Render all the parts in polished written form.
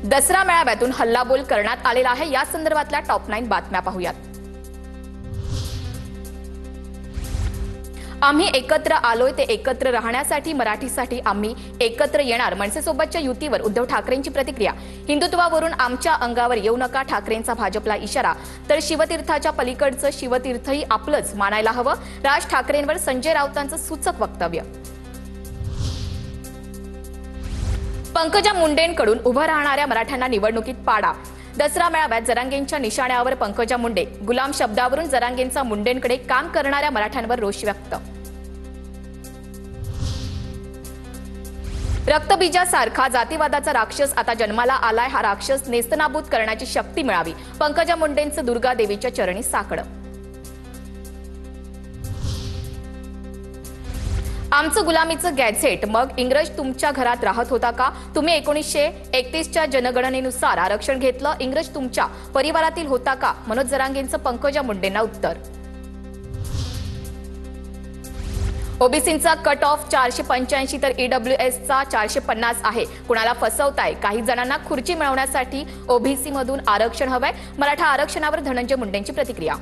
दसरा मेळाव्यातून हल्लाबोल करण्यात आलेला आहे। या संदर्भातल्या टॉप 9 बातम्या पाहूयात। आम्ही एकत्र आलोय ते एकत्र राहण्यासाठी, मराठीसाठी आम्ही एकत्र येणार। मनसेसोबतच्या युतीवर उद्धव ठाकरेंची प्रतिक्रिया। हिंदुत्वावरून आमच्या अंगावर येऊ नका, ठाकरेंचा भाजपला इशारा। तर शिवतीर्थाच्या पलीकडचं शिवतीर्थही आपलंच मानायला हवं। राज ठाकरेंवर संजय राऊतांचं सूचक वक्तव्य। पंकजा मुंडेंकडून उभं राहणाऱ्या मराठ्यांना निवडणुकीत पाडा। दसरा मेळाव्यात जरांगेंच्या निशाण्यावर पंकजा मुंडे। गुलाम शब्दावरून जरांगेंचा मुंडेंकडे काम करणाऱ्या मराठ्यांवर रोष व्यक्त। रक्तबीजासारखा जातीवादाचा राक्षस आता जन्माला आलाय। हा राक्षस नेस्तनाबूत करण्याची शक्ती मिळावी। पंकजा मुंडेंचं दुर्गा देवीच्या चरणी साकडं। आमचं गुलामीचं गॅझेट, मग इंग्रज तुमच्या घरात राहत होता का? तुम्ही 1931च्या जनगणनेनुसार आरक्षण घेतलं, इंग्रज तुमच्या परिवारातील होता का? मनोज जरांगेंचं पंकजा मुंडेंना उत्तर। ओबीसींचा कट ऑफ 485 तर ईडब्ल्यूएसचा 450 आहे। कुणाला फसवताय? काही जणांना खुर्ची मिळवण्यासाठी ओबीसी मधून आरक्षण हवंय। मराठा आरक्षणावर धनंजय मुंडेंची प्रतिक्रिया।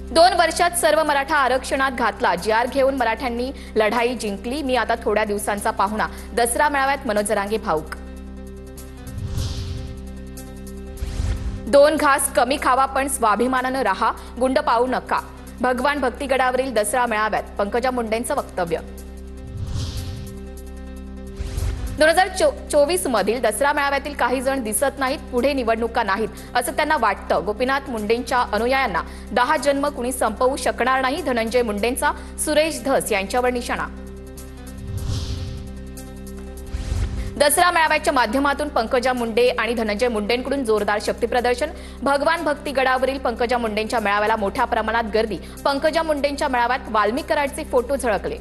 2 वर्षात सर्व मराठा आरक्षणात घातला। जीआर घेऊन मराठ्यांनी लढाई जिंकली। मी आता थोड्या दिवसांचा पाहुणा। दसरा मेळाव्यात मनोज जरांगे भाऊक। 2 घास कमी खावा पण स्वाभिमानानं राहा, गुंड पाळू नका। भगवान भक्तिगडावरील दसरा मेळाव्यात पंकजा मुंडेंचं वक्तव्य। 2024 मधील दसरा मेळाव्यातील काही जण दिसत नाहीत, पुढे निवडणुका नाहीत असं त्यांना वाटतं। गोपीनाथ मुंडेंच्या अनुयायांना 10 जन्म कुणी संपवू शकणार नाही। धनंजय मुंडेंचा सुरेश धस यांच्यावर निशाणा। दसरा मेळाव्याच्या माध्यमातून पंकजा मुंडे आणि धनंजय मुंडेंकडून जोरदार शक्तीप्रदर्शन। भगवान भक्तिगडावरील पंकजा मुंडेंच्या मेळाव्याला मोठ्या प्रमाणात गर्दी। पंकजा मुंडेंच्या मेळाव्यात वाल्मिक कराडचे फोटो झळकले।